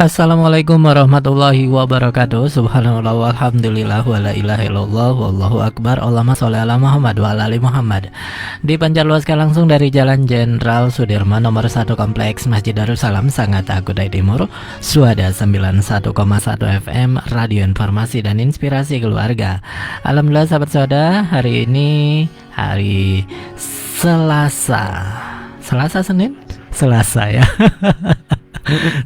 Assalamualaikum warahmatullahi wabarakatuh. Subhanallah walhamdulillah wa la ilaha illallah wallahu akbar. Allahumma sholli ala Muhammad wa ala ali Muhammad. Dipancarluaskan langsung dari Jalan Jenderal Sudirman nomor 1 Kompleks Masjid Darussalam Sangatta Kutai Timur, Suada 91,1 FM, Radio Informasi dan Inspirasi Keluarga. Alhamdulillah sahabat Suada, hari ini hari Selasa Senin? Selasa ya.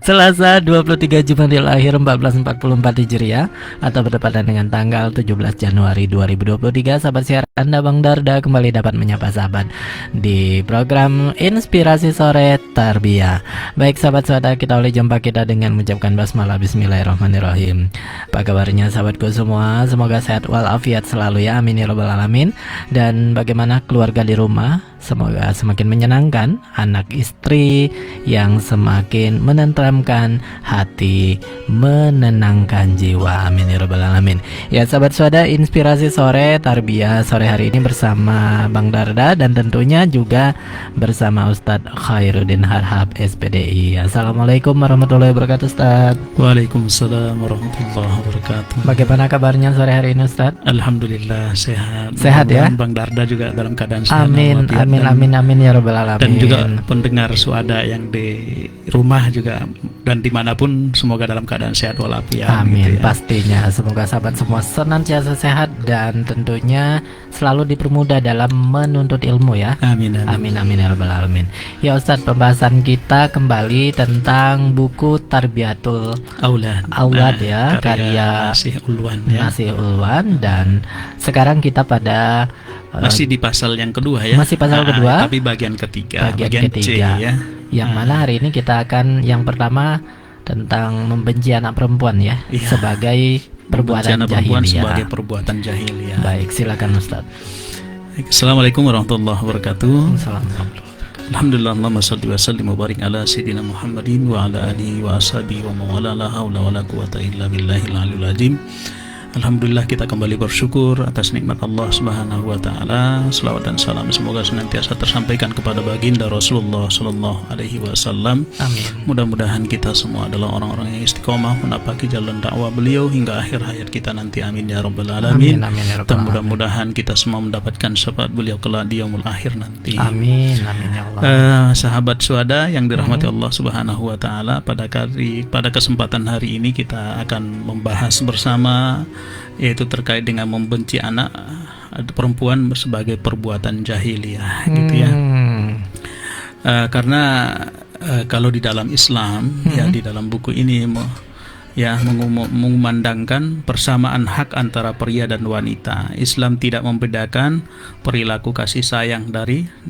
Selasa 23 Jumadil Akhir 1444 Hijriah atau bertepatan dengan tanggal 17 Januari 2023. Sahabat siar Anda Bang Darda kembali dapat menyapa sahabat di program Inspirasi Sore Tarbiyah. Baik sahabat sahabat, kita oleh jumpa kita dengan mengucapkan basmalah bismillahirrahmanirrahim. Apa kabarnya sahabatku semua? Semoga sehat walafiat selalu ya, amin ya rabbal alamin. Dan bagaimana keluarga di rumah? Semoga semakin menyenangkan, anak istri yang semakin menenteramkan hati, menenangkan jiwa, amin ya rabbal alamin. Ya sahabat swada, Inspirasi Sore Tarbiyah sore hari ini bersama Bang Darda dan tentunya juga bersama Ustadz Khairuddin Harhab SPDI. Assalamualaikum warahmatullahi wabarakatuh Ustadz. Waalaikumsalam warahmatullahi wabarakatuh. Bagaimana kabarnya sore hari ini Ustadz? Alhamdulillah sehat. Sehat ya. Bang Darda juga dalam keadaan sehat. Amin ya rabbal alamin. Dan juga pendengar suada yang di rumah juga dan dimanapun semoga dalam keadaan sehat walafiat. Amin gitu ya. Pastinya semoga sahabat semua senantiasa sehat dan tentunya selalu dipermudah dalam menuntut ilmu ya. Amin ya rabbal alamin. Ya Ustadz, pembahasan kita kembali tentang buku Tarbiyatul Aulad ya, karya Nasih Ulwan ya. Nasih Ulwan, dan sekarang kita pada masih di pasal yang kedua ya. Masih pasal kedua. Tapi bagian ketiga. Bagian C ketiga ya. Yang mana hari ini kita akan yang pertama tentang membenci anak perempuan ya, sebagai perbuatan jahiliyah. Sebagai perbuatan jahiliyah. Baik, silakan Ustaz. Assalamualaikum warahmatullahi wabarakatuh. Assalamualaikum. Alhamdulillah, Allahumma shalli wa sallim wa barik ala sayyidina Muhammadin wa ala alihi wa ashabihi wa mawala, la haula wa la quwata illa billahil aliyil azim. Alhamdulillah, kita kembali bersyukur atas nikmat Allah Subhanahu wa taala. Selawat dan salam semoga senantiasa tersampaikan kepada baginda Rasulullah sallallahu alaihi wasallam. Amin. Mudah-mudahan kita semua adalah orang-orang yang istiqomah menapaki jalan dakwah beliau hingga akhir hayat kita nanti. Amin ya rabbal alamin. Amin ya rabbal Dan mudah-mudahan kita semua mendapatkan syafaat beliau kelak di yaumul akhir nanti. Amin ya Allah. Sahabat suada yang dirahmati Allah Subhanahu wa taala, pada kesempatan hari ini kita akan membahas bersama, yaitu terkait dengan membenci anak perempuan sebagai perbuatan jahiliyah gitu ya. Karena kalau di dalam Islam ya, di dalam buku ini ya mengumandangkan persamaan hak antara pria dan wanita. Islam tidak membedakan perilaku kasih sayang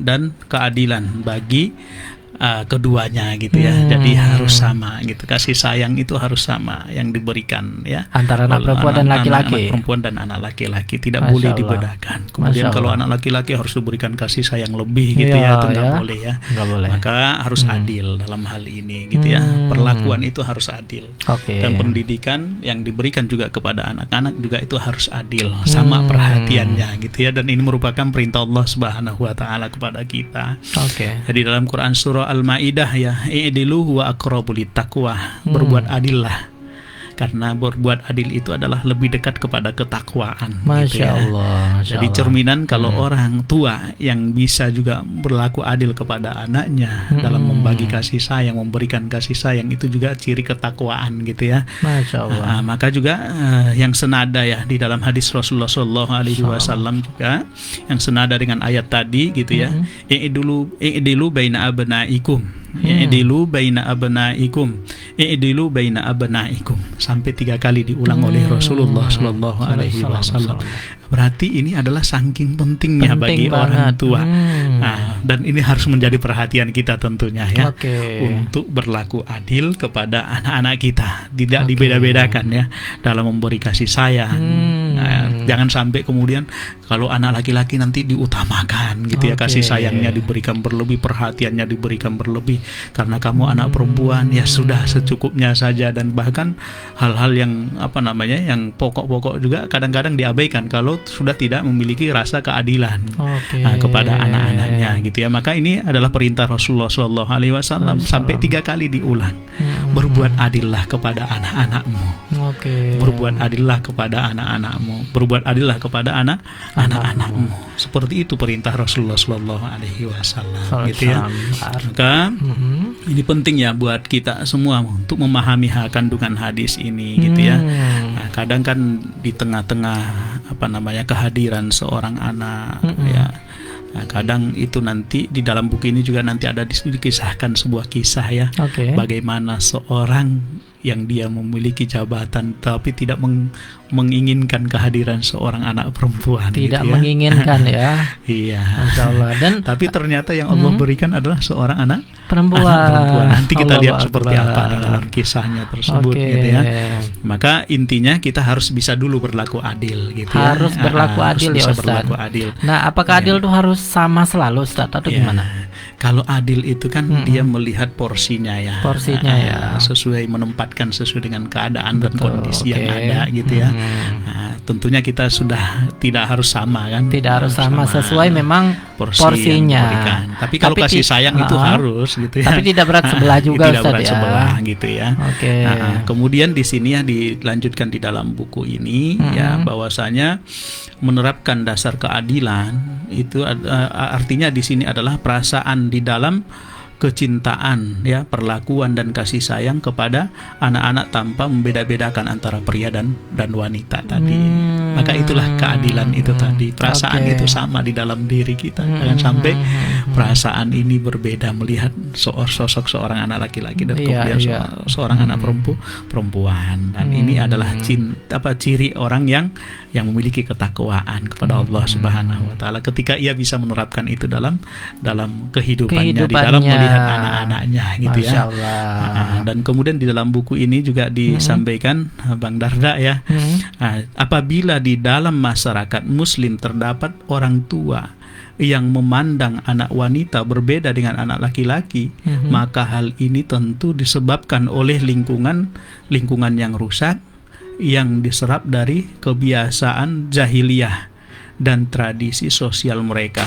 dan keadilan bagi keduanya gitu ya. Jadi harus sama gitu, kasih sayang itu harus sama yang diberikan ya, antara anak perempuan dan laki-laki. Anak perempuan dan anak laki-laki tidak boleh dibedakan. Kemudian kalau anak laki-laki harus diberikan kasih sayang lebih gitu ya, itu nggak boleh ya. Maka harus adil dalam hal ini gitu ya. Perlakuan itu harus adil. Dan pendidikan yang diberikan juga kepada anak-anak juga itu harus adil, sama perhatiannya gitu ya. Dan ini merupakan perintah Allah Subhanahu wa taala kepada kita. Jadi dalam Quran surah Al-Maidah ya, i'dilu huwa aqrabu littaqwa, berbuat adillah, karena berbuat adil itu adalah lebih dekat kepada ketakwaan. Masya Allah. Jadi cerminan kalau orang tua yang bisa juga berlaku adil kepada anaknya dalam membagi kasih sayang, memberikan kasih sayang, itu juga ciri ketakwaan gitu ya. Masya Allah. Maka juga yang senada ya di dalam hadis Rasulullah Shallallahu Alaihi Wasallam juga yang senada dengan ayat tadi gitu ya. I'dilu baina abnaikum. I'dilu baina abnaikum. I'dilu baina abnaikum. Sampai 3 kali diulang oleh Rasulullah Shallallahu Alaihi Wasallam. Berarti ini adalah saking pentingnya bagi orang tua. Dan ini harus menjadi perhatian kita tentunya ya, untuk berlaku adil kepada anak-anak kita, tidak dibeda-bedakan ya dalam memberi kasih sayang. Jangan sampai kemudian kalau anak laki-laki nanti diutamakan gitu ya, kasih sayangnya diberikan berlebih, perhatiannya diberikan berlebih. Karena kamu anak perempuan ya sudah secukupnya saja. Dan bahkan hal-hal yang yang pokok-pokok juga kadang-kadang diabaikan kalau sudah tidak memiliki rasa keadilan kepada anak-anaknya gitu ya. Maka ini adalah perintah Rasulullah SAW sampai 3 kali diulang. berbuat adillah kepada anak-anakmu. Oke. Berbuat adillah kepada anak-anakmu. Berbuat adillah kepada anak-anakmu. Seperti itu perintah Rasulullah Shallallahu Alaihi Wasallam. Gitu ya. Maka ini penting ya buat kita semua untuk memahami kandungan hadis ini, gitu ya. Nah, kadang kan di tengah-tengah kehadiran seorang anak, ya. Nah, kadang itu nanti di dalam buku ini juga nanti ada dikisahkan sebuah kisah ya, bagaimana seorang yang dia memiliki jabatan tapi tidak menginginkan kehadiran seorang anak perempuan, tidak gitu ya. menginginkan ya. Iya. Masya Allah. Dan tapi ternyata yang Allah berikan adalah seorang anak perempuan. Nanti kita lihat Allah seperti apa dalam kisahnya tersebut, gitu ya. Maka intinya kita harus bisa dulu berlaku adil, gitu ya. Harus berlaku adil ya, Ustaz. Berlaku adil. Nah, apakah adil itu harus sama selalu, Ustaz, atau gimana? Kalau adil itu kan dia melihat porsinya ya. Porsinya ya. Sesuai menempatkan sesuai dengan keadaan dan kondisi yang ada, gitu ya. Nah, tentunya kita sudah tidak harus sama kan. Tidak harus sama, sesuai memang porsinya. Tapi kalau kasih sayang itu harus, gitu ya. Tapi tidak berat sebelah juga, tidak Ustaz, berat ya. sebelah, gitu ya. Nah, kemudian di sini ya dilanjutkan di dalam buku ini ya, bahwasanya menerapkan dasar keadilan itu artinya di sini adalah perasaan di dalam kecintaan ya, perlakuan dan kasih sayang kepada anak-anak tanpa membeda-bedakan antara pria dan wanita tadi. Maka itulah keadilan itu tadi. Perasaan itu sama di dalam diri kita. Jangan sampai perasaan ini berbeda melihat sosok seorang anak laki-laki dan kemudian seorang anak perempuan. Dan ini adalah ciri orang yang memiliki ketakwaan kepada Allah Subhanahu wa taala ketika ia bisa menerapkan itu dalam kehidupannya, di dalam melihat anak-anaknya, gitu ya. Dan kemudian di dalam buku ini juga disampaikan Bang Darda ya, apabila di dalam masyarakat muslim terdapat orang tua yang memandang anak wanita berbeda dengan anak laki-laki, maka hal ini tentu disebabkan oleh lingkungan yang rusak yang diserap dari kebiasaan jahiliyah dan tradisi sosial mereka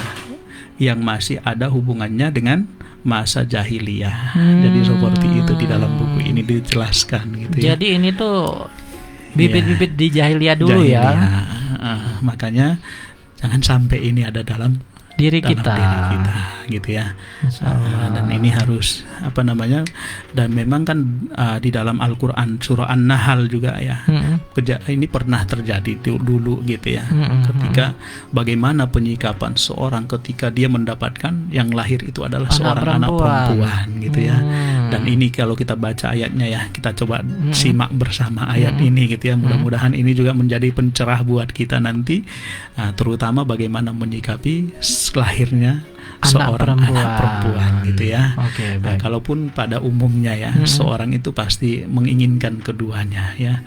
yang masih ada hubungannya dengan masa jahiliyah. Jadi seperti itu di dalam buku ini dijelaskan, gitu ya. Jadi ini tuh bibit-bibit di jahiliyah dulu ya. Makanya jangan sampai ini ada dalam diri kita, gitu ya. Dan ini harus dan memang kan di dalam Al-Quran surah An-Nahl juga ya, ini pernah terjadi dulu, gitu ya. Ketika bagaimana penyikapan seorang ketika dia mendapatkan yang lahir itu adalah seorang anak perempuan, gitu ya. Dan ini kalau kita baca ayatnya ya, kita coba simak bersama ayat ini, gitu ya. Mudah-mudahan ini juga menjadi pencerah buat kita nanti, terutama bagaimana menyikapi lahirnya seorang anak perempuan, gitu ya. Nah, kalaupun pada umumnya ya, seorang itu pasti menginginkan keduanya ya.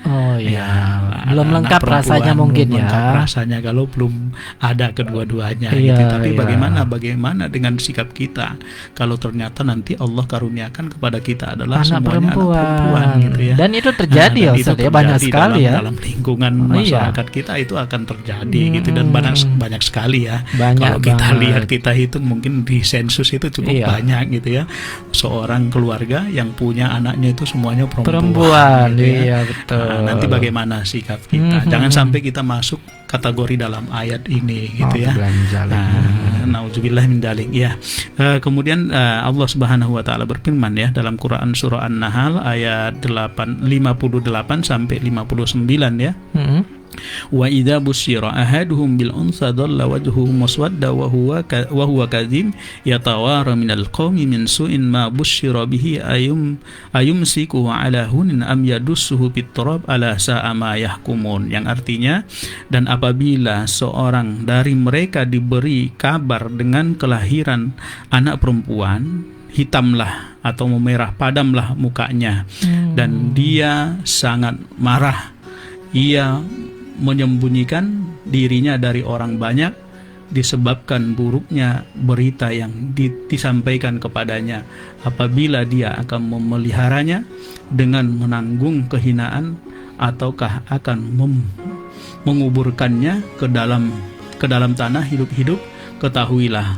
Belum lengkap rasanya mungkin ya. Lengkap rasanya kalau belum ada kedua-duanya, gitu. Tapi bagaimana dengan sikap kita kalau ternyata nanti Allah karuniakan kepada kita adalah semuanya anak perempuan, gitu ya. Dan itu terjadi ya, Ustaz, ya, banyak sekali ya. Dalam lingkungan masyarakat kita itu akan terjadi, gitu, dan banyak sekali ya. Kalau kita lihat, kita hitung mungkin di sensus itu cukup banyak, gitu ya. Seorang keluarga yang punya anaknya itu semuanya perempuan, gitu ya. Betul. Nanti bagaimana sikap kita? Jangan sampai kita masuk kategori dalam ayat ini, gitu ya. Nauzubillah min dzalik ya. Kemudian Allah Subhanahu wa taala berfirman ya dalam Quran surah An-Nahl ayat 58 sampai 59 ya. Wa idza busyira ahaduhum bil unsa dhalla wajhuhu muswadda wa huwa kadhim yatawara minal qaumi min su'in ma busyira bihi ayumsiku ala hunin am yadussuhu fit turab ala sa'a ma yahkumun, yang artinya, dan apabila seorang dari mereka diberi kabar dengan kelahiran anak perempuan, hitamlah atau memerah padamlah mukanya dan dia sangat marah, ia menyembunyikan dirinya dari orang banyak disebabkan buruknya berita yang disampaikan kepadanya. Apabila dia akan memeliharanya dengan menanggung kehinaan ataukah akan menguburkannya ke dalam tanah hidup-hidup, ketahuilah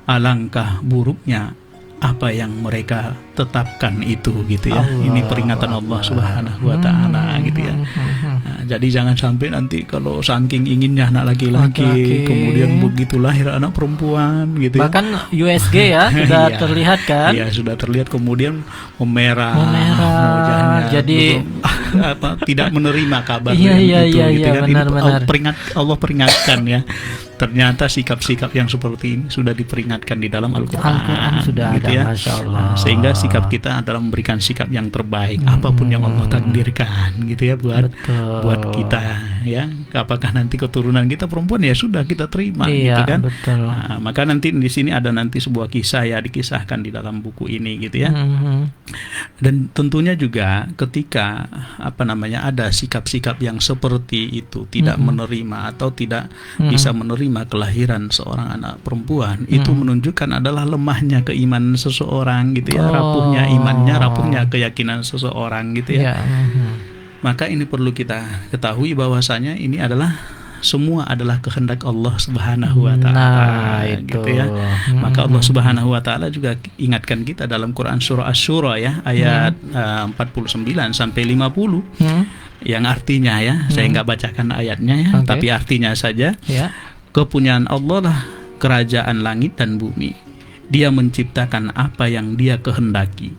alangkah buruknya apa yang mereka tetapkan itu gitu ya. Ini peringatan Allah Subhanahu wa taala gitu ya. Nah, jadi jangan sampai nanti kalau saking inginnya anak laki-laki kemudian begitu lahir anak perempuan gitu ya. Bahkan USG ya sudah terlihat kan? Iya, sudah terlihat kemudian memerah wajahnya. Jadi tidak menerima kabar gitu kan. Benar. Allah peringatkan ya. Ternyata sikap-sikap yang seperti ini sudah diperingatkan di dalam Al-Quran sudah gitu ada, ya. Masya Allah. Sehingga sikap kita adalah memberikan sikap yang terbaik apapun yang Allah takdirkan gitu ya buat kita ya. Apakah nanti keturunan kita perempuan ya sudah kita terima gitu kan. Nah, maka nanti di sini ada nanti sebuah kisah ya, dikisahkan di dalam buku ini gitu ya. Dan tentunya juga ketika ada sikap-sikap yang seperti itu tidak menerima atau tidak bisa menerima kelahiran seorang anak perempuan, itu menunjukkan adalah lemahnya keimanan seseorang gitu ya, rapuhnya imannya, rapuhnya keyakinan seseorang gitu ya. Maka ini perlu kita ketahui bahwasanya ini adalah semua adalah kehendak Allah Subhanahu wa taala gitu ya. Maka Allah Subhanahu wa taala juga ingatkan kita dalam Quran surah Asy-Syura ya, ayat 49 sampai 50. Yang artinya ya, saya nggak bacakan ayatnya ya, tapi artinya saja. Kepunyaan Allah lah kerajaan langit dan bumi. Dia menciptakan apa yang Dia kehendaki.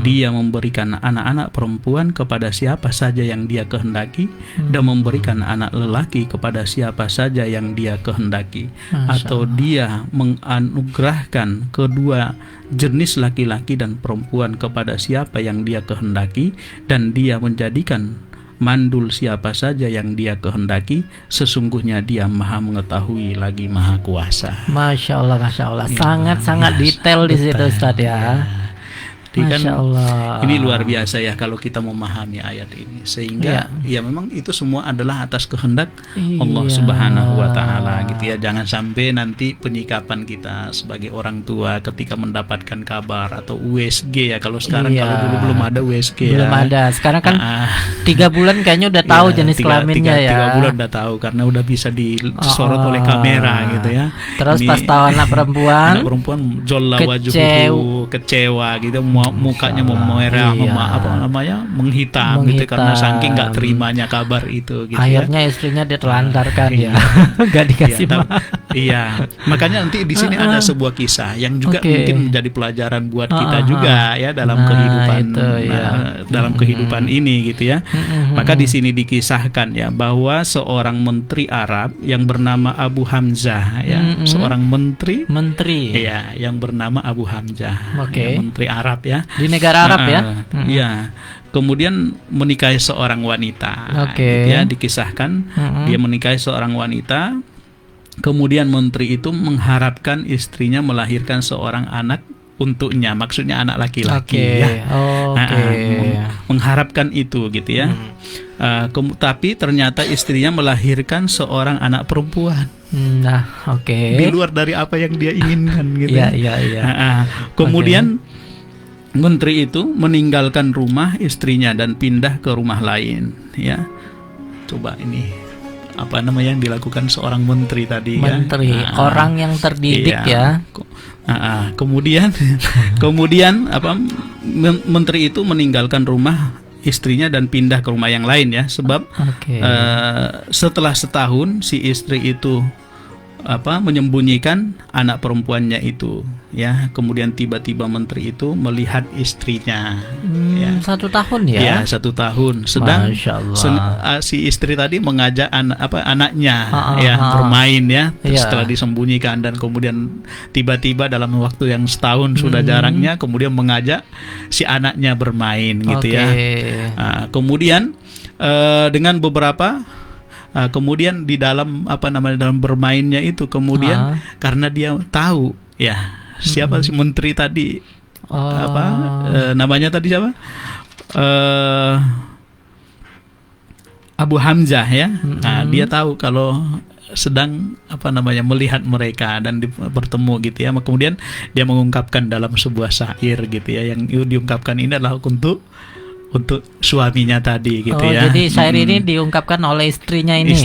Dia memberikan anak-anak perempuan kepada siapa saja yang Dia kehendaki, dan memberikan anak lelaki kepada siapa saja yang Dia kehendaki. Atau Dia menganugerahkan kedua jenis laki-laki dan perempuan kepada siapa yang Dia kehendaki, dan Dia menjadikan mandul siapa saja yang Dia kehendaki. Sesungguhnya Dia Maha mengetahui lagi Maha kuasa. Masya Allah, sangat-sangat detail di situ Ustaz ya. Masya Allah. Ini luar biasa ya kalau kita memahami ayat ini, sehingga ya memang itu semua adalah atas kehendak Allah Subhanahu wa taala gitu ya. Jangan sampai nanti penyikapan kita sebagai orang tua ketika mendapatkan kabar atau USG ya, kalau sekarang kalau dulu belum ada USG belum ada. Sekarang kan 3 bulan kayaknya udah tahu jenis kelaminnya ya. 3 bulan udah tahu karena udah bisa disorot oleh kamera gitu ya. Terus ini, pas tahu anak perempuan jolla wajuhu, kecewa gitu, mukanya memerah, menghitam gitu karena saking nggak terimanya kabar itu gitu. Akhirnya istrinya ditelantarkan ya. Nggak dikasih Iya, makanya nanti di sini ada sebuah kisah yang juga mungkin menjadi pelajaran buat kita juga ya dalam kehidupan dalam kehidupan ini gitu ya. Maka di sini dikisahkan ya bahwa seorang menteri Arab yang bernama Abu Hamzah ya, seorang menteri ya yang bernama Abu Hamzah, ya, menteri Arab ya. Di negara Arab ya? Iya. Kemudian menikahi seorang wanita. Gitu ya, dikisahkan dia menikahi seorang wanita. Kemudian menteri itu mengharapkan istrinya melahirkan seorang anak untuknya, maksudnya anak laki-laki ya. Mengharapkan itu gitu ya. Tapi ternyata istrinya melahirkan seorang anak perempuan. Di luar dari apa yang dia inginkan gitu. Kemudian menteri itu meninggalkan rumah istrinya dan pindah ke rumah lain ya. Coba ini apa namanya yang dilakukan seorang menteri tadi orang yang terdidik ya. Kemudian menteri itu meninggalkan rumah istrinya dan pindah ke rumah yang lain ya, sebab setelah setahun si istri itu menyembunyikan anak perempuannya itu ya. Kemudian tiba-tiba menteri itu melihat istrinya 1 tahun ya. Ya 1 tahun. Sedang si istri tadi mengajak anaknya bermain ya. Setelah disembunyikan, dan kemudian tiba-tiba dalam waktu yang setahun sudah jarangnya kemudian mengajak si anaknya bermain gitu ya. Kemudian dengan beberapa kemudian di dalam dalam bermainnya itu kemudian karena dia tahu ya siapa si menteri tadi namanya tadi siapa Abu Hamzah ya. Dia tahu kalau sedang melihat mereka dan bertemu gitu ya. Kemudian dia mengungkapkan dalam sebuah syair gitu ya, yang diungkapkan ini adalah untuk suaminya tadi gitu ya. Jadi syair ini diungkapkan oleh istrinya ini.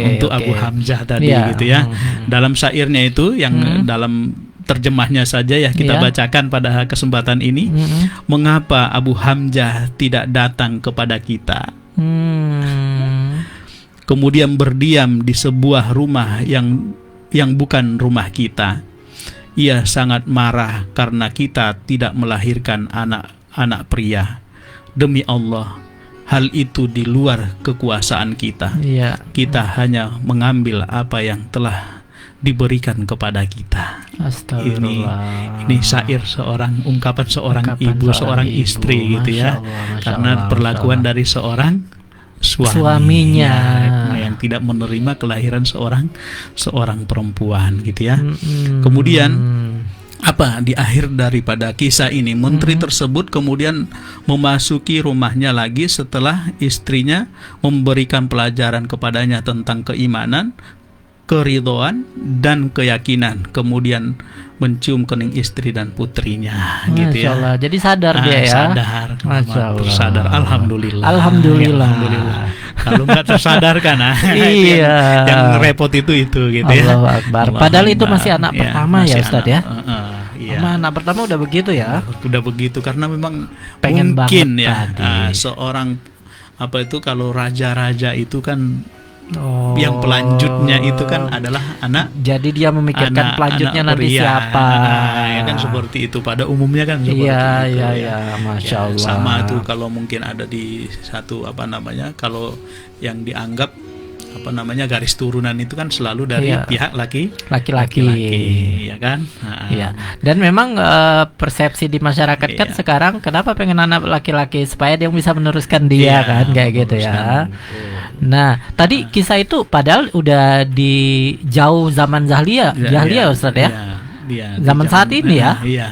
Untuk Abu Hamzah tadi gitu ya. Dalam syairnya itu yang dalam terjemahnya saja ya kita Iya. bacakan pada kesempatan ini. Mengapa Abu Hamzah tidak datang kepada kita? Kemudian berdiam di sebuah rumah yang bukan rumah kita. Ia sangat marah karena kita tidak melahirkan anak pria. Demi Allah, hal itu di luar kekuasaan kita. Iya. Kita hanya mengambil apa yang telah diberikan kepada kita. Astagfirullah. Ini syair ungkapan seorang Ungkapan ibu, seorang ibu. istri gitu ya. Masya Allah, Masya Karena Allah, perlakuan Masya Allah. dari seorang Suaminya. yang tidak menerima kelahiran seorang perempuan gitu ya. Kemudian apa di akhir daripada kisah ini, menteri tersebut kemudian memasuki rumahnya lagi setelah istrinya memberikan pelajaran kepadanya tentang keimanan, keridhaan dan keyakinan. Kemudian mencium kening istri dan putrinya gitu Masya ya. Allah. Jadi sadar dia ya. Sadar, Masya Allah. tersadar. Alhamdulillah. Alhamdulillah. Kalau nggak tersadarkan, Iya. yang repot itu gitu ya. Allahu Akbar. Allahu Padahal itu Akbar. masih anak Ya, pertama masih ya Ustadz ya. Iya. Sama anak pertama udah begitu ya. Udah begitu karena memang Pengen mungkin banget ya tadi. seorang apa itu kalau raja-raja itu kan Oh. yang pelanjutnya itu kan adalah anak. Jadi dia memikirkan pelanjutnya anak nanti pria. siapa. Ya kan seperti itu pada umumnya kan seperti Iya, itu. iya, ya. iya, Masya Allah. Sama tuh kalau mungkin ada di satu kalau yang dianggap garis turunan itu kan selalu dari Iya. pihak Laki-laki. ya kan. Iya. Dan memang persepsi di masyarakat kan Iya. sekarang kenapa pengen anak laki-laki supaya dia bisa meneruskan dia Iya, kan kayak gitu ya. meneruskan. Nah, tadi kisah itu padahal udah di jauh zaman jahiliyah Ustaz ya. Iya, Zaman saat ini ya. Iya.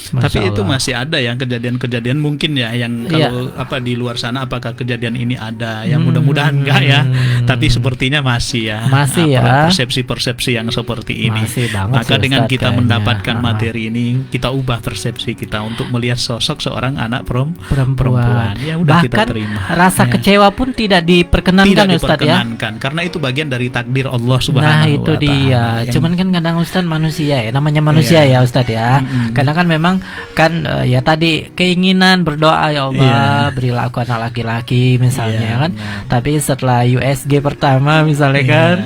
Masya Tapi itu Allah. masih ada yang kejadian-kejadian mungkin ya yang Iya. kalau di luar sana apakah kejadian ini ada yang mudah-mudahan enggak ya. Tapi sepertinya masih ya. Masih ya. Persepsi-persepsi yang seperti ini. Masih banget Maka sih, dengan Ustaz, kita kayaknya. mendapatkan materi ini kita ubah persepsi kita untuk melihat sosok seorang anak perempuan. perempuan. Ya udah kita Bahkan terima. rasa Ya. kecewa pun tidak diperkenankan Tidak Ustaz ya. diperkenankan karena itu bagian dari takdir Allah Subhanahu Nah wa itu taala. dia. Yang- Cuman kan kadang Ustaz manusia ya, namanya manusia Iya. ya Ustaz ya. Karena kan memang kan ya tadi keinginan berdoa ya Allah Iya. berilah aku anak laki-laki misalnya Iya, kan. benar. Tapi setelah USG pertama misalnya Iya. kan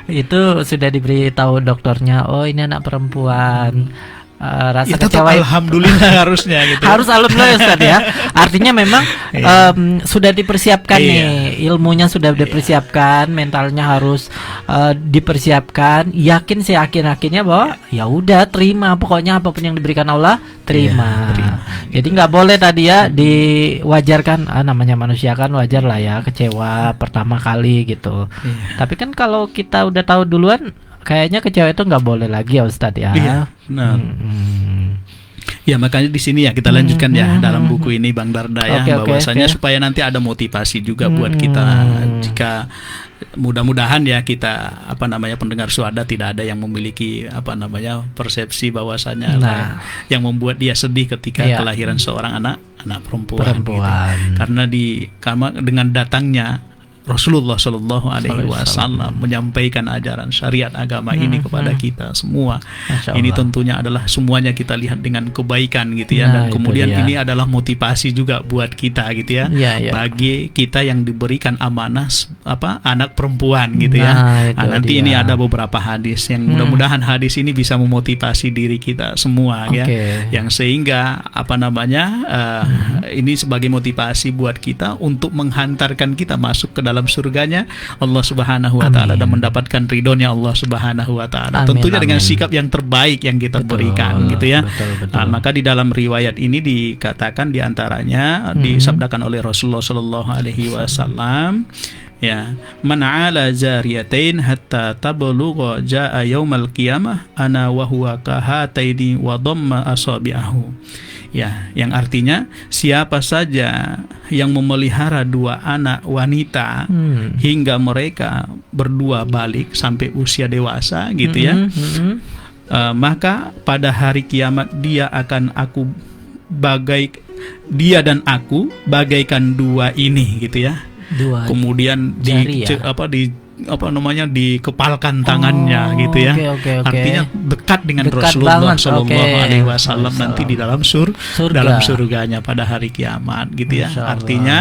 itu sudah diberitahu dokternya, oh ini anak perempuan. Rasa Ya, tetap kecewa itu- alhamdulillah harusnya gitu. harus alhamdulillah Ustaz ya. Artinya memang Iya. sudah dipersiapkan Iya. nih, ilmunya sudah dipersiapkan, mentalnya harus dipersiapkan, yakin seyakin-yakinnya bahwa ya udah terima pokoknya apapun yang diberikan Allah terima. Iya, terima. Jadi nggak boleh tadi ya diwajarkan, namanya manusia kan wajar lah ya kecewa pertama kali gitu. Iya. Tapi kan kalau kita udah tahu duluan kayaknya kecewa itu nggak boleh lagi ya Ustadz ya. Iya, benar. Ya makanya di sini ya kita lanjutkan ya dalam buku ini Bang Darda ya, Oke, bahwasanya oke. supaya nanti ada motivasi juga buat kita jika mudah-mudahan ya kita pendengar Suada tidak ada yang memiliki persepsi bahwasanya Nah. yang membuat dia sedih ketika Iya. kelahiran seorang anak perempuan. Gitu. Perempuan. Karena dengan datangnya Rasulullah Shallallahu Alaihi Wasallam menyampaikan ajaran syariat agama ini kepada kita semua. Masya Ini Allah. tentunya adalah semuanya kita lihat dengan kebaikan gitu ya. Nah, Dan itu kemudian dia. ini adalah motivasi juga buat kita gitu ya. Iya, iya. Bagi kita yang diberikan amanah anak perempuan gitu ya. Nah, itu Nanti dia. ini ada beberapa hadis yang mudah-mudahan hadis ini bisa memotivasi diri kita semua ya. Oke. Yang sehingga ini sebagai motivasi buat kita untuk menghantarkan kita masuk ke dalam surganya Allah Subhanahu wa taala dan mendapatkan ridhonya Allah Subhanahu wa taala. Amin, Tentunya dengan amin. sikap yang terbaik yang kita Betul, berikan gitu ya. betul. Nah, maka di dalam riwayat ini dikatakan diantaranya disabdakan oleh Rasulullah Shallallahu Alaihi Wasallam ya, man 'ala zariyatain hatta tablugha jaa yaumal qiyamah ana wa huwa kahataini wa dhamma asabi'ahu. Ya, yang artinya siapa saja yang memelihara dua anak wanita hingga mereka berdua balik sampai usia dewasa gitu ya. Maka pada hari kiamat dia dan aku bagaikan dua ini gitu ya. Dua Kemudian jari ya? dikepalkan tangannya gitu ya. Oke. Artinya dekat dengan Dekat Rasulullah banget, Shallallahu Alaihi Wasallam Masya nanti di dalam Surga. dalam surganya pada hari kiamat gitu ya. Masya Allah. Artinya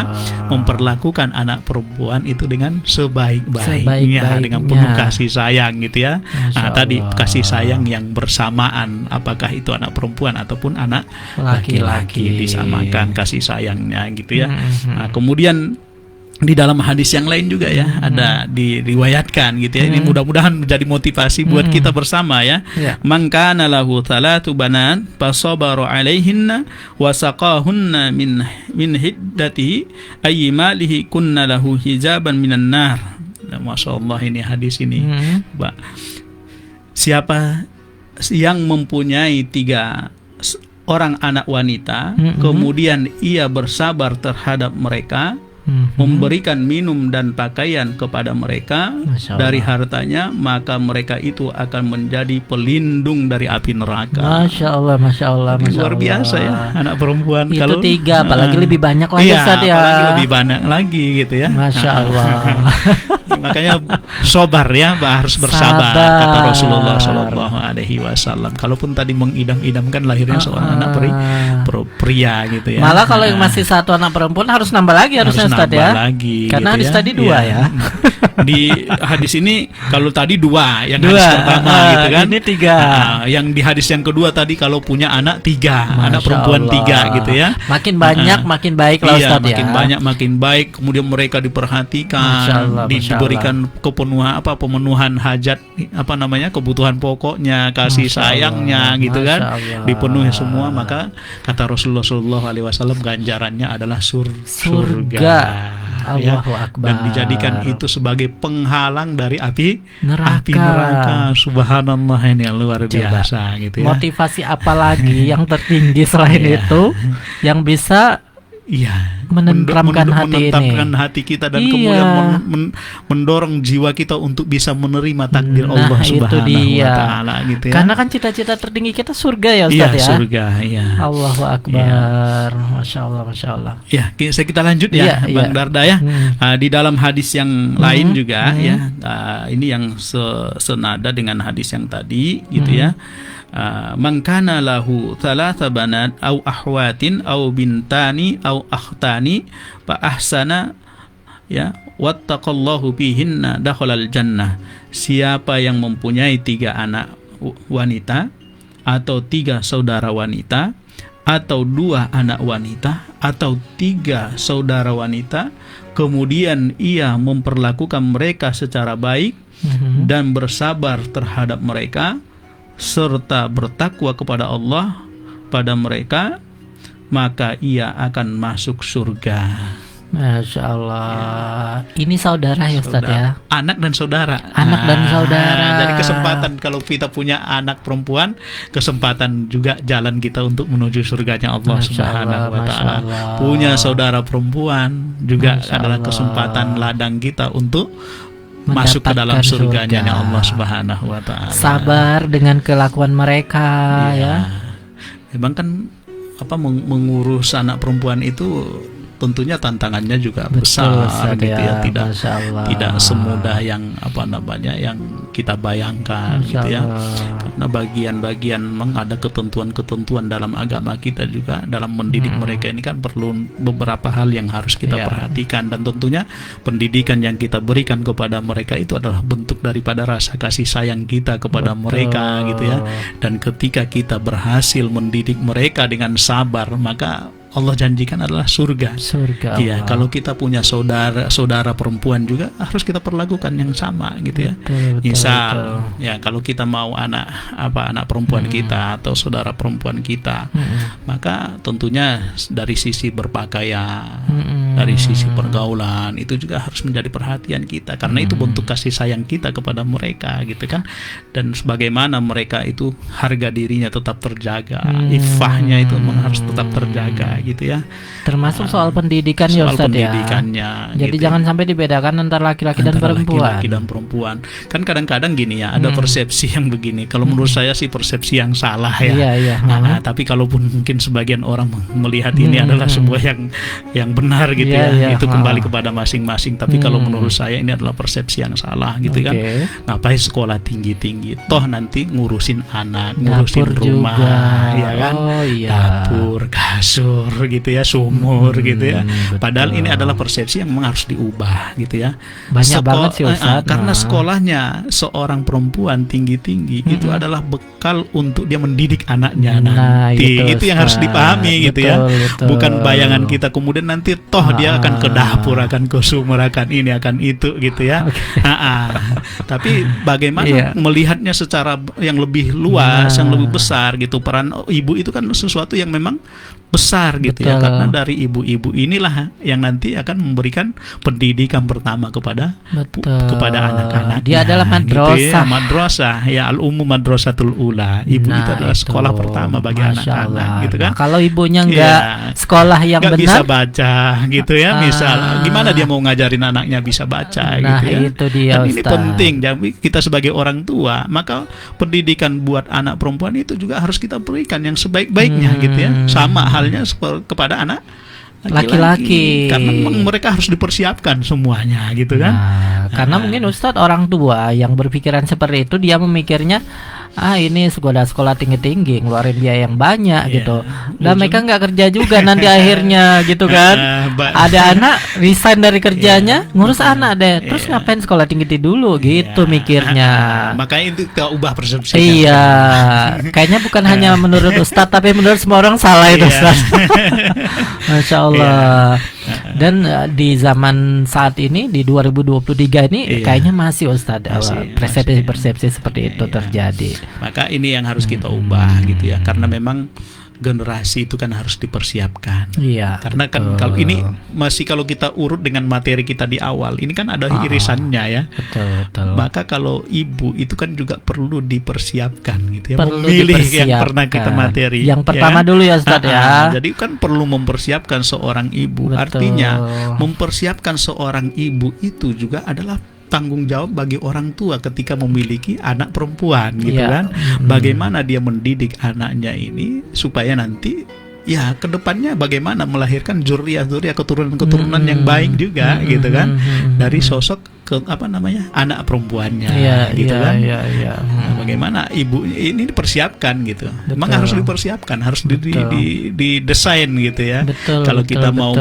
memperlakukan anak perempuan itu dengan sebaik-baiknya, Sebaik-baiknya. dengan penuh kasih sayang gitu ya. Masya Nah, tadi Allah. kasih sayang yang bersamaan, apakah itu anak perempuan ataupun anak laki-laki, disamakan kasih sayangnya gitu ya. Nah, kemudian di dalam hadis yang lain juga ya ada diriwayatkan gitu ya. Ini mudah-mudahan menjadi motivasi buat kita bersama ya. Ya. Man kana lahu thalathu banat fasabara alaihinna wa saqahunna min hiddatihi ayyimalihi kunna lahu hijaban minan nar. Masya Allah, ini hadis ini Mbak. Siapa yang mempunyai 3 orang anak wanita, kemudian ia bersabar terhadap mereka, memberikan minum dan pakaian kepada mereka Masya Allah. dari hartanya, maka mereka itu akan menjadi pelindung dari api neraka. Masya Allah. Luar biasa ya, anak perempuan. Itu Kalau 3, apalagi lebih banyak lagi iya, Ustaz ya. apalagi lebih banyak lagi gitu ya. Masya Allah. Makanya sobar ya, harus bersabar, Sabar. kata Rasulullah Shallallahu Alaihi Wasallam. Kalaupun tadi mengidam-idamkan lahirnya seorang anak pria gitu ya. Malah kalau yang masih 1 anak perempuan harus nambah lagi harusnya Ustaz nambah ya. lagi Karena gitu hadis ya. tadi 2 ya. Di hadis ini kalau tadi 2, yang 2, hadis pertama gitu kan. ini 3. Nah, yang di hadis yang kedua tadi kalau punya anak 3, anak Masya perempuan Allah. 3 gitu ya. Makin banyak makin baik lah Iya, Ustaz ya. makin banyak makin baik. Kemudian mereka diperhatikan, Masya Allah, Masya diberikan pemenuhan hajat, kebutuhan pokoknya, kasih Masya sayangnya Allah, gitu kan, Masya Allah. dipenuhi semua. Maka kata Rasulullah Shallallahu Alaihi Wasallam, ganjarannya adalah surga. Ya, Allahu Akbar. dan dijadikan itu sebagai penghalang dari api Neraka. neraka. Subhanallah, ini luar Coba. biasa gitu ya. Motivasi apa lagi yang tertinggi selain Iya. itu yang bisa Iya, menenteramkan hati ini. menetapkan hati kita dan Iya. kemudian mendorong jiwa kita untuk bisa menerima takdir Nah, Allah itu Subhanahu dia. wa taala gitu ya. Karena kan cita-cita tertinggi kita surga ya iya, Ustaz ya. surga, iya. Allahu Akbar. Masya Allah. Ya, kita lanjut ya, Iya, Bang iya. Darda ya. Di dalam hadis yang lain juga ya, ini yang senada dengan hadis yang tadi gitu ya. Man kana lahu thalatha banat au ahwatin au bintani au akhtani fa ahsana ya wattaqallahu bihinna dakhalal jannah. Siapa yang mempunyai 3 anak wanita atau 3 saudara wanita atau 2 anak wanita atau 3 saudara wanita, kemudian ia memperlakukan mereka secara baik dan bersabar terhadap mereka serta bertakwa kepada Allah pada mereka, maka ia akan masuk surga. Masya Allah. Ini saudara ya Ustaz ya. Anak dan saudara. Anak dan saudara. Dari kesempatan kalau kita punya anak perempuan, kesempatan juga jalan kita untuk menuju surganya Allah Masya Subhanahu wa Allah, taala. Masya Allah. Punya saudara perempuan juga Masya adalah Allah. kesempatan ladang kita untuk masuk ke dalam Mendapatkan surganya surga. Allah Subhanahu wa taala. Sabar dengan kelakuan mereka ya. Memang kan mengurus anak perempuan itu tentunya tantangannya juga besar Ustaz gitu ya. Masya Allah. Tidak semudah yang yang kita bayangkan Masya gitu ya. Allah. Karena bagian-bagian memang ada ketentuan-ketentuan dalam agama kita juga dalam mendidik mereka ini kan perlu beberapa hal yang harus kita Iya. perhatikan, dan tentunya pendidikan yang kita berikan kepada mereka itu adalah bentuk daripada rasa kasih sayang kita kepada Betul. mereka gitu ya. Dan ketika kita berhasil mendidik mereka dengan sabar, maka Allah janjikan adalah surga. Surga Iya, Allah. kalau kita punya saudara perempuan juga harus kita perlakukan yang sama gitu ya. Betul, Misal betul. ya kalau kita mau anak perempuan kita atau saudara perempuan kita, maka tentunya dari sisi berpakaian, dari sisi pergaulan itu juga harus menjadi perhatian kita, karena itu bentuk kasih sayang kita kepada mereka gitu kan. Dan sebagaimana mereka itu harga dirinya tetap terjaga, iffahnya itu memang harus tetap terjaga gitu ya. Termasuk soal pendidikan ya Soal Ustaz ya. pendidikannya Jadi gitu. jangan sampai dibedakan antara laki-laki dan Antara perempuan. laki-laki dan perempuan. Kan kadang-kadang gini ya, ada persepsi yang begini. Kalau menurut saya sih persepsi yang salah ya. Iya. Tapi kalaupun mungkin sebagian orang melihat ini adalah sebuah yang benar gitu Iya, ya. iya. Itu kembali kepada masing-masing. Tapi kalau menurut saya ini adalah persepsi yang salah gitu kan. Oke. Ngapain sekolah tinggi-tinggi? Toh nanti ngurusin anak, ngurusin Dapur rumah, juga. ya kan? Oh iya. Dapur, kasur gitu ya, sumur gitu ya. Betul. Padahal ini adalah persepsi yang memang harus diubah gitu ya. Banyak banget sih Ustadz. Karena Nah. sekolahnya seorang perempuan tinggi-tinggi itu adalah bekal untuk dia mendidik anaknya Nah, nanti. Itu yang harus Ustadz. dipahami gitu ya. Betul. Bukan bayangan kita kemudian nanti toh dia akan ke dapur, akan ke sumur, akan ini, akan itu gitu ya. Tapi bagaimana Iya. melihatnya secara yang lebih luas, yang lebih besar gitu. Peran ibu itu kan sesuatu yang memang besar gitu ya, Betul. karena dari ibu-ibu inilah yang nanti akan memberikan pendidikan pertama kepada anak-anak. Dia adalah madrasah. gitu ya, madrasah ya, al-ummu madrasatul ula. Ibu itu adalah sekolah pertama bagi Masya anak-anak Allah. gitu kan. Nah, kalau ibunya enggak Iya. sekolah yang Nggak benar, bisa baca gitu ya, misal gimana dia mau ngajarin anaknya bisa baca nah gitu ya. itu dia Dan ini Ustaz. penting, jadi kita sebagai orang tua, maka pendidikan buat anak perempuan itu juga harus kita berikan yang sebaik-baiknya gitu ya. Sama halnya kepada anak Laki-laki. karena memang mereka harus dipersiapkan semuanya gitu kan. Nah, karena mungkin Ustadz orang tua yang berpikiran seperti itu, dia memikirnya ini sekolah tinggi-tinggi ngeluarin biaya yang banyak Iya. gitu. Dan mereka nggak kerja juga nanti akhirnya gitu kan. Ada anak resign dari kerjanya, ngurus anak deh. Terus ngapain sekolah tinggi dulu gitu mikirnya. Makanya itu kita ubah persepsi. Iya, kayaknya bukan hanya menurut Ustadz tapi menurut semua orang salah itu Ustadz. Masya Allah. Dan di zaman saat ini di 2023 ini kayaknya masih Ustadz persepsi seperti itu terjadi. Maka ini yang harus kita ubah gitu ya, karena memang generasi itu kan harus dipersiapkan. Iya. Karena kan kalau ini masih, kalau kita urut dengan materi kita di awal, ini kan ada irisannya ya. Betul. Maka kalau ibu itu kan juga perlu dipersiapkan gitu ya. Perlu Memilih yang dipersiapkan. pernah kita materi. Yang pertama dulu ya Ustadz ya. Jadi kan perlu mempersiapkan seorang ibu. Betul. Artinya mempersiapkan seorang ibu itu juga adalah tanggung jawab bagi orang tua ketika memiliki anak perempuan gitu kan. Bagaimana dia mendidik anaknya ini supaya nanti ya kedepannya bagaimana melahirkan zuriat keturunan yang baik juga gitu kan, dari sosok anak perempuannya gitu kan. Nah, bagaimana ibu ini dipersiapkan gitu. Memang harus dipersiapkan, harus didesain gitu ya. Kalau kita mau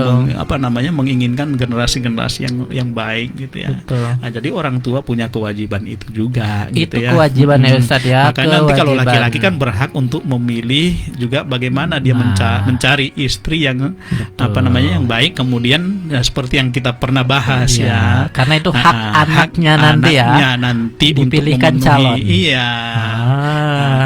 menginginkan generasi-generasi yang baik gitu ya. Nah, jadi orang tua punya kewajiban itu juga gitu itu ya. kewajiban ya Ustadz ya. Makanya nanti kalau laki-laki kan berhak untuk memilih juga bagaimana dia mencari istri yang yang baik, kemudian seperti yang kita pernah bahas ya. Karena itu hak anaknya nanti untuk dipilihkan memenuhi, calon. Iya.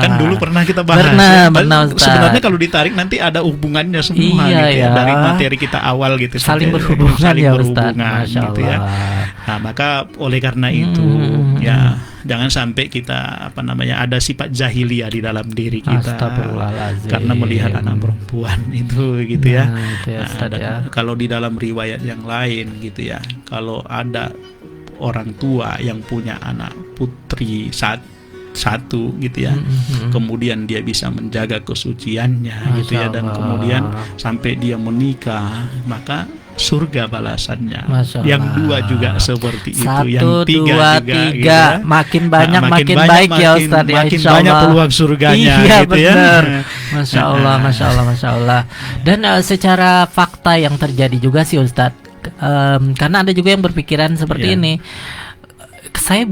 Kan dulu pernah kita bahas. Pernah, sebenarnya kalau ditarik nanti ada hubungannya semua Iya, gitu ya. Dari materi kita awal gitu. Saling sampai berhubungan saling ya berhubungan Ustadz. Masya gitu ya. Allah. Nah, maka oleh karena itu ya jangan sampai kita ada sifat jahiliyah di dalam diri kita karena melihat anak perempuan itu gitu ya. Itu ya, Ustadz, Dan ya. kalau di dalam riwayat yang lain gitu ya, kalau ada orang tua yang punya anak putri satu gitu ya, kemudian dia bisa menjaga kesuciannya gitu ya, dan kemudian sampai dia menikah, maka surga balasannya. Yang dua juga seperti itu, yang tiga juga gitu ya. Makin banyak makin baik ya Ustadz ya, makin insya banyak Allah. peluang surganya Iya gitu benar. ya. Masya Allah. Dan secara fakta yang terjadi juga sih Ustadz, karena ada juga yang berpikiran seperti ini. Saya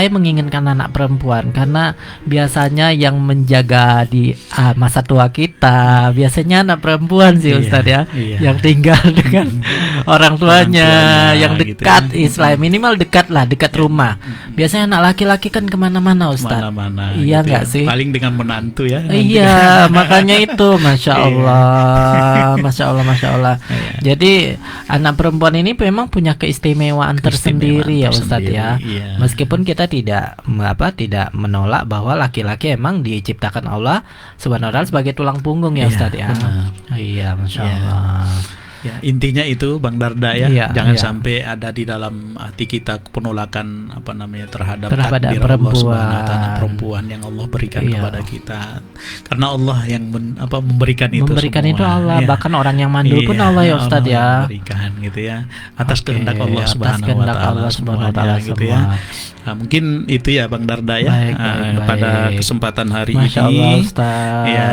menginginkan anak perempuan karena biasanya yang menjaga di masa tua kita biasanya anak perempuan sih Ustadz ya, yang tinggal dengan orang tuanya yang dekat gitu ya. Istilahnya minimal dekat rumah. Biasanya anak laki-laki kan kemana-mana Ustadz. Iya nggak sih? Paling dengan menantu ya. Iya, makanya itu Masya Allah. Jadi anak perempuan ini memang punya keistimewaan tersendiri ya Ustadz ya. Meskipun kita tidak menolak bahwa laki-laki emang diciptakan Allah Subhanahu wa taala sebagai tulang punggung ya Ustadz ya. Iya, Masya Allah. Ya, intinya itu Bang Darda ya, Iya, jangan iya. sampai ada di dalam hati kita penolakan terhadap Terhadap takdir Allah perempuan. Subhanahu wa taala, perempuan yang Allah berikan Iya. kepada kita. Karena Allah yang memberikan itu Memberikan semua. itu Allah, Ya. bahkan orang yang mandul pun Iya, Allah ya Ustadz Allah ya. yang memberikan gitu ya. Atas Oke, kehendak Allah atas Subhanahu wa kehendak taala Allah Subhanahu wa taala semuanya gitu ya. semua. Nah, mungkin itu ya Bang Darda ya. Baik, baik, Pada baik. kesempatan hari Masya ini Allah Ustadz. ya,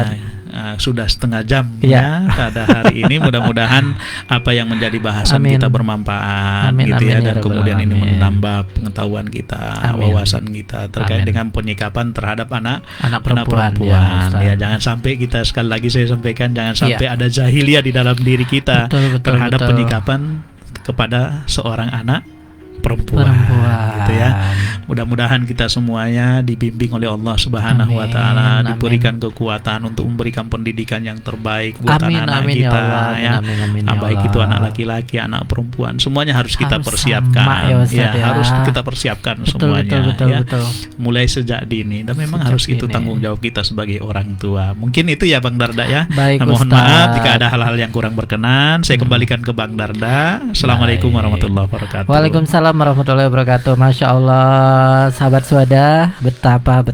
sudah setengah jam Iya. ya pada hari ini. Mudah-mudahan apa yang menjadi bahasan Amin. kita bermanfaat Amin, gitu amin, ya, ya dan Rabbal kemudian ini alamin. menambah pengetahuan kita, Amin. wawasan kita terkait Amin. dengan penyikapan terhadap anak Perempuan, ya, Ustadz. ya, jangan sampai kita, sekali lagi saya sampaikan, jangan Iya. sampai ada jahiliyah di dalam diri kita Betul, terhadap betul. penyikapan kepada seorang anak perempuan gitu ya. Mudah-mudahan kita semuanya dibimbing oleh Allah Subhanahu wa taala, Amin, diberikan kekuatan untuk memberikan pendidikan yang terbaik buat Amin, anak-anak amin, ya kita Allah. ya. Amin, amin, ya Baik Allah. itu anak laki-laki, anak perempuan, semuanya harus kita Harus persiapkan. sama ya, Ustadz, ya. Harus kita persiapkan Betul, semuanya betul, ya. betul. Mulai sejak dini, dan memang Sejak harus itu dini. tanggung jawab kita sebagai orang tua. Mungkin itu ya Bang Darda ya. Baik, Mohon Ustadz. maaf jika ada hal-hal yang kurang berkenan. Saya kembalikan ke Bang Darda. Assalamualaikum Baik. warahmatullahi wabarakatuh. Waalaikumsalam warahmatullahi wabarakatuh. Masya Allah, sahabat Suada, betapa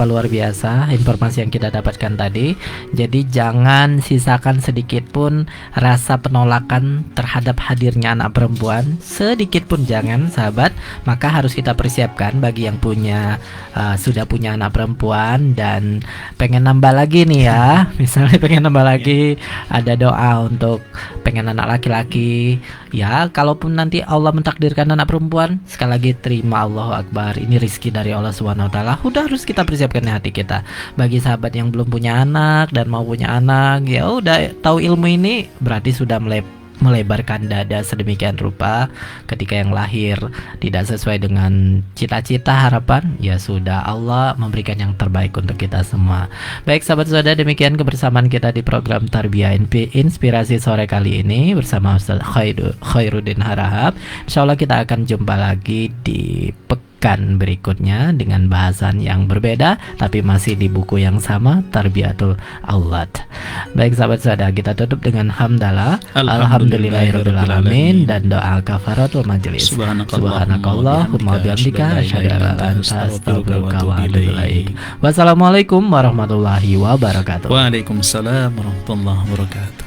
luar biasa informasi yang kita dapatkan tadi. Jadi jangan sisakan sedikit pun rasa penolakan terhadap hadirnya anak perempuan, sedikit pun jangan, sahabat. Maka harus kita persiapkan bagi yang sudah punya anak perempuan dan pengen nambah lagi nih ya. Misalnya pengen nambah lagi, ada doa untuk pengen anak laki-laki. Ya, kalaupun nanti Allah mentakdirkan anak perempuan, sekali lagi terima, Allahu Akbar. Ini rizki dari Allah Subhanahu wa taala. Udah harus kita persiapkan di hati kita. Bagi sahabat yang belum punya anak dan mau punya anak, ya udah tahu ilmu ini berarti sudah melebarkan dada sedemikian rupa. Ketika yang lahir tidak sesuai dengan cita-cita harapan, ya sudah, Allah memberikan yang terbaik untuk kita semua. Baik sahabat saudara, demikian kebersamaan kita di program Tarbiyah Inspirasi sore kali ini bersama Ustaz Khairuddin Harahap. Insyaallah kita akan jumpa lagi di pekan berikutnya dengan bahasan yang berbeda, tapi masih di buku yang sama, Tarbiyatul Aulad. Baik sahabat saudara, kita tutup dengan hamdalah alhamdulillahirabbil alamin dan doa kafaratul majelis. Subhanakallahumma bihamdika asyhadu an la ilaha illa anta astaghfiruka wa atubu ilaik. Wassalamualaikum warahmatullahi wabarakatuh. Waalaikumsalam warahmatullahi wabarakatuh.